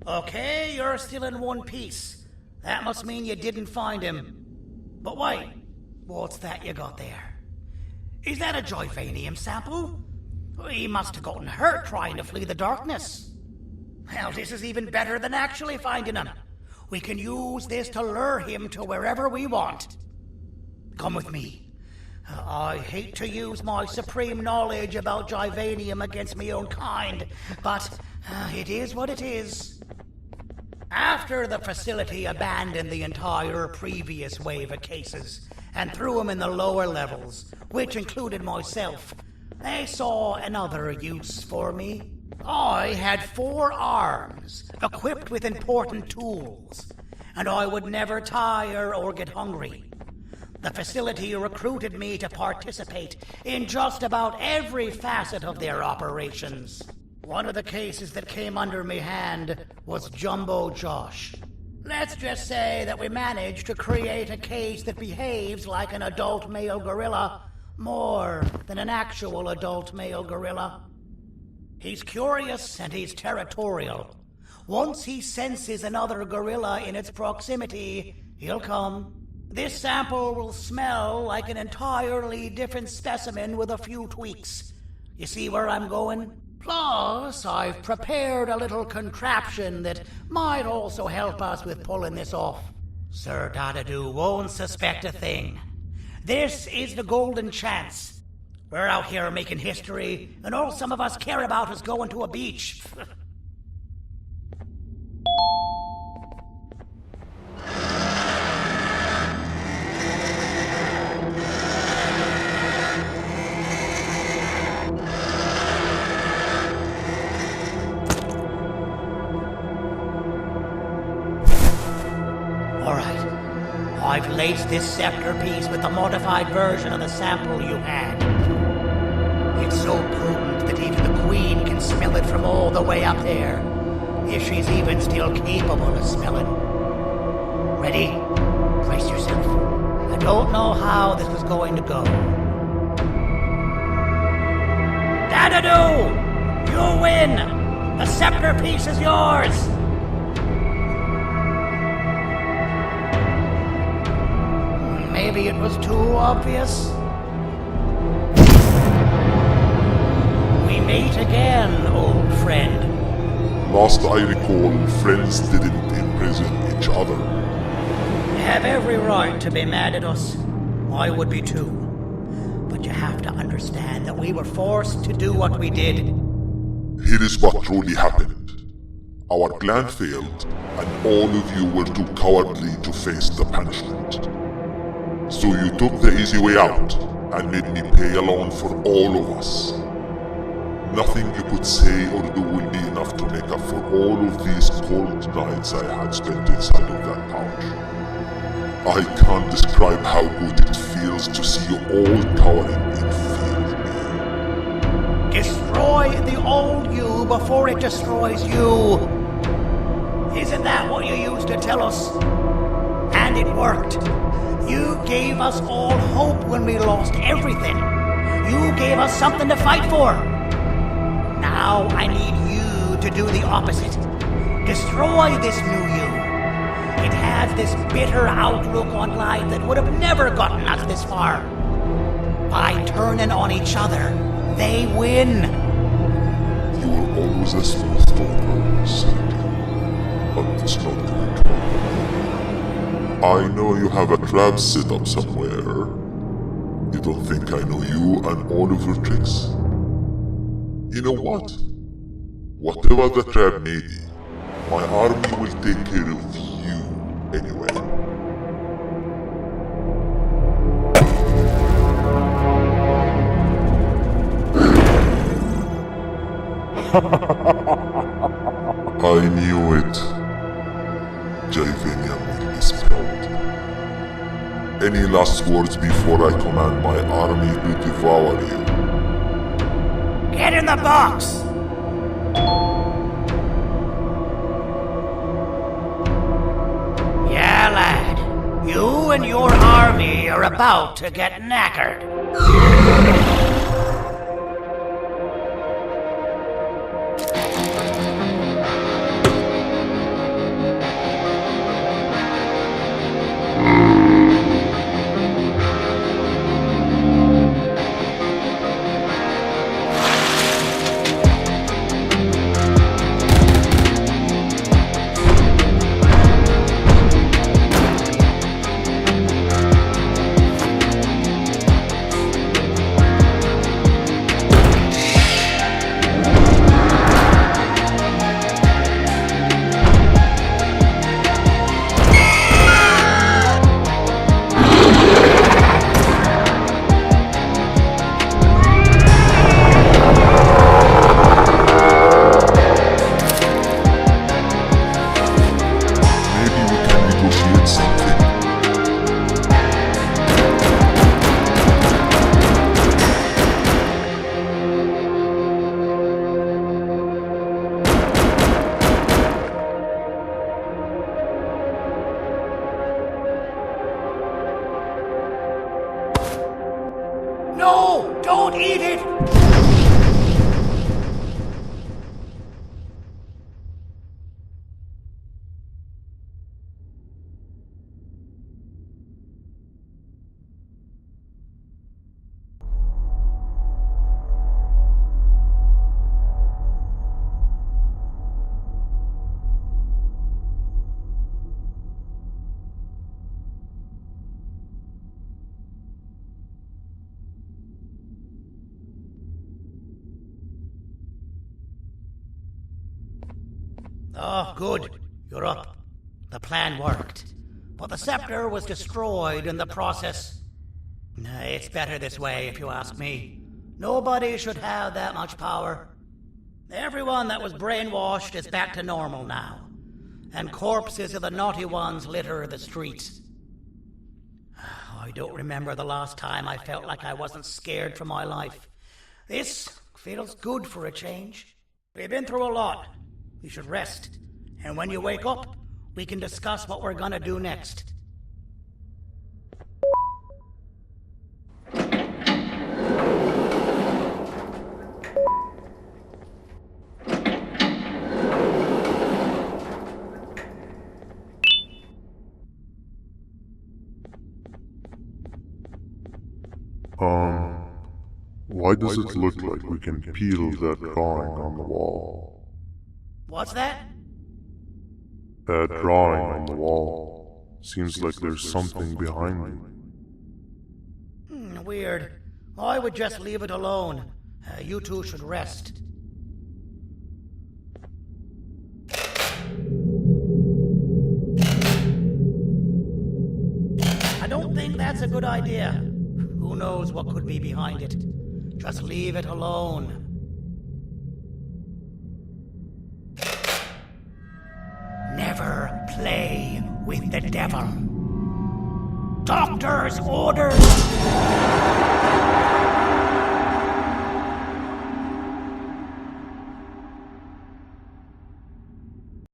Okay, you're still in one piece. That must mean you didn't find him. But wait, what's that you got there? Is that a Joyvanium sample? He must have gotten hurt trying to flee the darkness. Well, this is even better than actually finding him. We can use this to lure him to wherever we want. Come with me. I hate to use my supreme knowledge about Joyvanium against my own kind, but it is what it is. After the facility abandoned the entire previous wave of cases and threw them in the lower levels, which included myself, they saw another use for me. I had 4 arms, equipped with important tools, and I would never tire or get hungry. The facility recruited me to participate in just about every facet of their operations. One of the cases that came under me hand was Jumbo Josh. Let's just say that we managed to create a case that behaves like an adult male gorilla, more than an actual adult male gorilla. He's curious and he's territorial. Once he senses another gorilla in its proximity, he'll come. This sample will smell like an entirely different specimen with a few tweaks. You see where I'm going? Plus, I've prepared a little contraption that might also help us with pulling this off. Sir Dadadoo won't suspect a thing. This is the golden chance. We're out here making history, and all some of us care about is going to a beach. I've laced this scepter piece with the modified version of the sample you had. It's so potent that even the Queen can smell it from all the way up there, if she's even still capable of smelling. Ready? Brace yourself. I don't know how this is going to go. Dadadoo! You win! The scepter piece is yours! Maybe it was too obvious. We meet again, old friend. Last I recall, friends didn't imprison each other. You have every right to be mad at us. I would be too. But you have to understand that we were forced to do what we did. Here is what truly happened. Our plan failed, and all of you were too cowardly to face the punishment. So you took the easy way out, and made me pay alone for all of us. Nothing you could say or do will be enough to make up for all of these cold nights I had spent inside of that pouch. I can't describe how good it feels to see you all cowering in fear of me. Destroy the old you before it destroys you. Isn't that what you used to tell us? And it worked. You gave us all hope when we lost everything. You gave us something to fight for. Now I need you to do the opposite. Destroy this new you. It has this bitter outlook on life that would have never gotten us this far. By turning on each other, they win. You were always a smooth talker, Sandy. But it's not going to work. I know you have a trap set up somewhere. You don't think I know you and all of your tricks? You know what? Whatever the trap may be, my army will take care of you anyway. I knew it. Javanian will be spelled. Any last words before I command my army to devour you? Get in the box! Yeah, lad. You and your army are about to get knackered. No! Don't eat it! Oh, good. You're up. The plan worked. But the scepter was destroyed in the process. It's better this way, if you ask me. Nobody should have that much power. Everyone that was brainwashed is back to normal now. And corpses of the naughty ones litter the streets. I don't remember the last time I felt like I wasn't scared for my life. This feels good for a change. We've been through a lot. You should rest. And when you wake up, we can discuss what we're gonna do next. Why does it look like we can peel that drawing on the wall? What's that? That drawing on the wall. Seems like there's something behind it. Weird. I would just leave it alone. You two should rest. I don't think that's a good idea. Who knows what could be behind it? Just leave it alone. Never play with the devil. Doctor's orders!